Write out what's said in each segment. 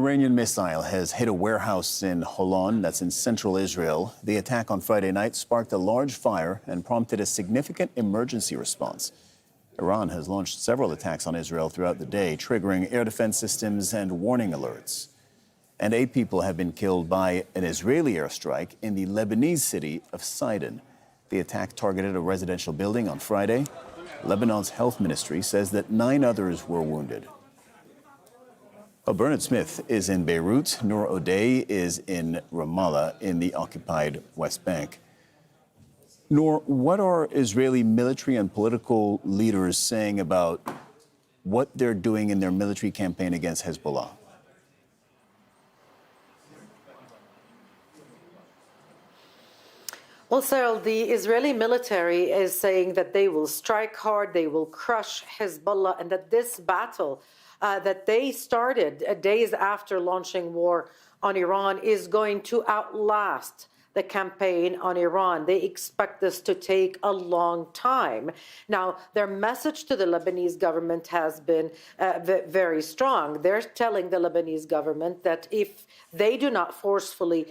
Iranian missile has hit a warehouse in Holon, that's in central Israel. The attack on Friday night sparked a large fire and prompted a significant emergency response. Iran has launched several attacks on Israel throughout the day, triggering air defense systems and warning alerts. And 8 people have been killed by an Israeli airstrike in the Lebanese city of Sidon. The attack targeted a residential building on Friday. Lebanon's health ministry says that 9 others were wounded. Well, Bernard Smith is in Beirut. Nour Odeh is in Ramallah in the occupied West Bank. Nour, what are Israeli military and political leaders saying about what they're doing in their military campaign against Hezbollah? Well, Cyril, the Israeli military is saying that they will strike hard, they will crush Hezbollah, and that this battle that they started days after launching war on Iran is going to outlast the campaign on Iran. They expect this to take a long time. Now, their message to the Lebanese government has been very strong. They're telling the Lebanese government that if they do not forcefully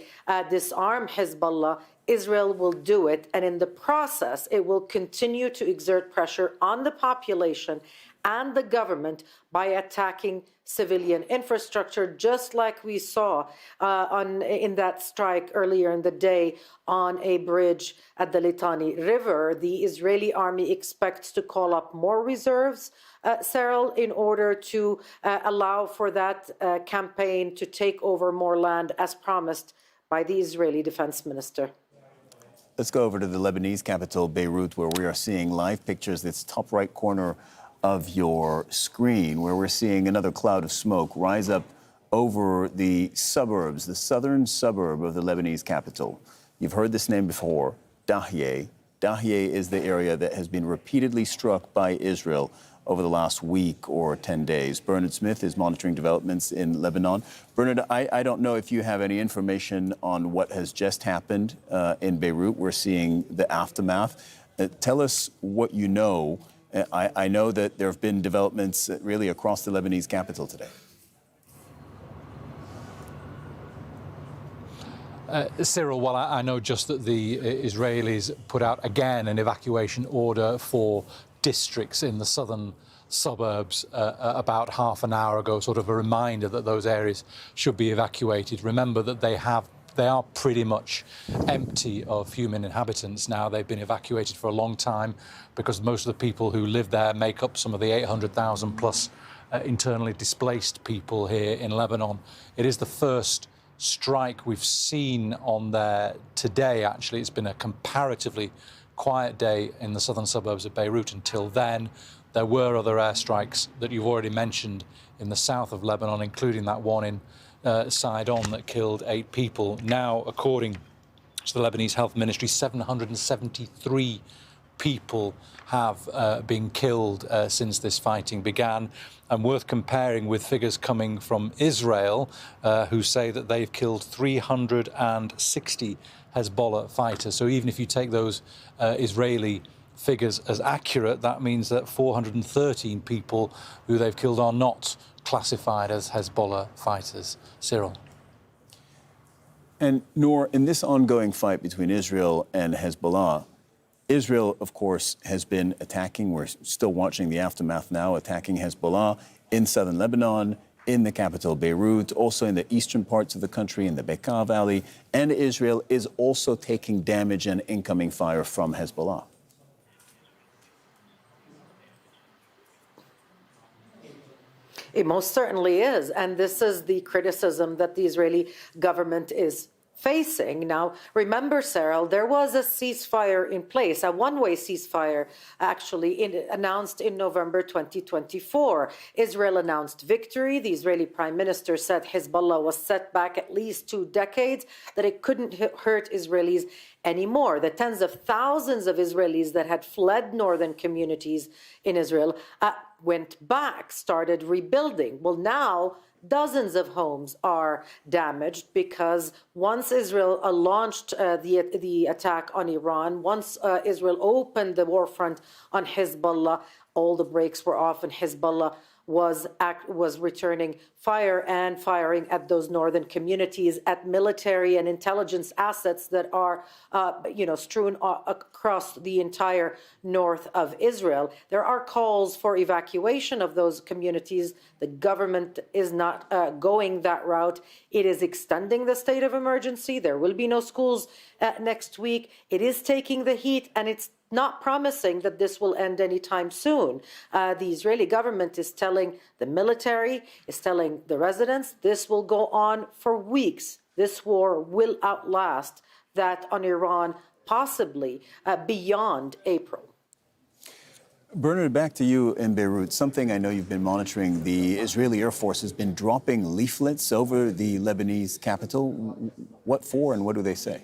disarm Hezbollah, Israel will do it, and in the process, it will continue to exert pressure on the population and the government by attacking civilian infrastructure, just like we saw in that strike earlier in the day on a bridge at the Litani River. The Israeli army expects to call up more reserves, Cyril, in order to allow for that campaign to take over more land, as promised by the Israeli defense minister. Let's go over to the Lebanese capital, Beirut, where we are seeing live pictures. That's top right corner of your screen, where we're seeing another cloud of smoke rise up over the suburbs, the southern suburb of the Lebanese capital. You've heard this name before, Dahieh. Dahieh is the area that has been repeatedly struck by Israel over the last week or 10 days. Bernard Smith is monitoring developments in Lebanon. Bernard, I don't know if you have any information on what has just happened in Beirut. We're seeing the aftermath. Tell us what you know. I know that there have been developments really across the Lebanese capital today. Cyril, well, I know just that the Israelis put out again an evacuation order for districts in the southern suburbs about half an hour ago, sort of a reminder that those areas should be evacuated. Remember that they are pretty much empty of human inhabitants now. They've been evacuated for a long time because most of the people who live there make up some of the 800,000 plus internally displaced people here in Lebanon. It is the first strike we've seen on there today, actually. It's been a comparatively quiet day in the southern suburbs of Beirut until then. There were other airstrikes that you've already mentioned in the south of Lebanon, including that one in Sidon that killed 8 people. Now, according to the Lebanese Health Ministry, 773 people have been killed since this fighting began. And worth comparing with figures coming from Israel, who say that they've killed 360 Hezbollah fighters. So even if you take those Israeli figures as accurate, that means that 413 people who they've killed are not classified as Hezbollah fighters. Cyril. And Nour, in this ongoing fight between Israel and Hezbollah, Israel, of course, has been attacking, we're still watching the aftermath now, attacking Hezbollah in southern Lebanon, in the capital Beirut, also in the eastern parts of the country, in the Bekaa Valley, and Israel is also taking damage and incoming fire from Hezbollah. It most certainly is, and this is the criticism that the Israeli government is facing. Now, remember, Cyril, there was a ceasefire in place, a one-way ceasefire, actually, announced in November 2024. Israel announced victory. The Israeli prime minister said Hezbollah was set back at least 2 decades, that it couldn't hurt Israelis anymore. The tens of thousands of Israelis that had fled northern communities in Israel went back, started rebuilding. Well, now dozens of homes are damaged because once Israel launched the attack on Iran, once Israel opened the war front on Hezbollah, all the brakes were off and Hezbollah was returning fire and firing at those northern communities, at military and intelligence assets that are, strewn across the entire north of Israel. There are calls for evacuation of those communities. The government is not going that route. It is extending the state of emergency. There will be no schools next week. It is taking the heat, and it's not promising that this will end anytime soon. The Israeli government is telling the military, is telling the residents, this will go on for weeks. This war will outlast that on Iran, possibly beyond April. Bernard, back to you in Beirut. Something I know you've been monitoring. The Israeli Air Force has been dropping leaflets over the Lebanese capital. What for, and what do they say?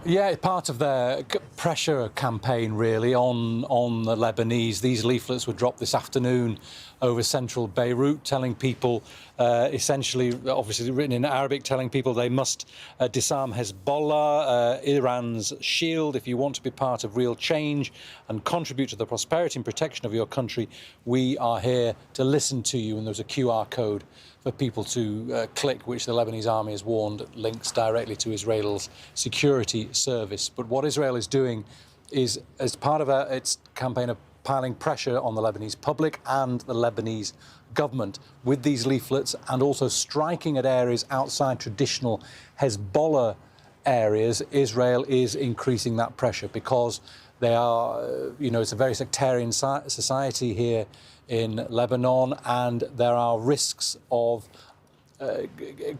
Yeah, part of their pressure campaign, really, on the Lebanese. These leaflets were dropped this afternoon over central Beirut, telling people, essentially, obviously written in Arabic, telling people they must disarm Hezbollah, Iran's shield. If you want to be part of real change and contribute to the prosperity and protection of your country, we are here to listen to you. And there's a QR code for people to click, which the Lebanese army has warned links directly to Israel's security service. But what Israel is doing is, as part of its campaign of piling pressure on the Lebanese public and the Lebanese government with these leaflets, and also striking at areas outside traditional Hezbollah areas, Israel is increasing that pressure because they are, it's a very sectarian society here in Lebanon, and there are risks of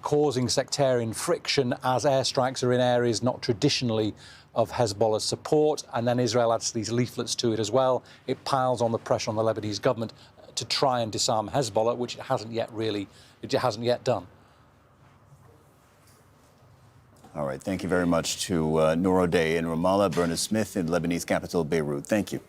causing sectarian friction as airstrikes are in areas not traditionally of Hezbollah's support, and then Israel adds these leaflets to it as well. It piles on the pressure on the Lebanese government to try and disarm Hezbollah, which it hasn't yet done. All right, thank you very much to Nour Odeh in Ramallah, Bernard Smith in Lebanese capital Beirut. Thank you.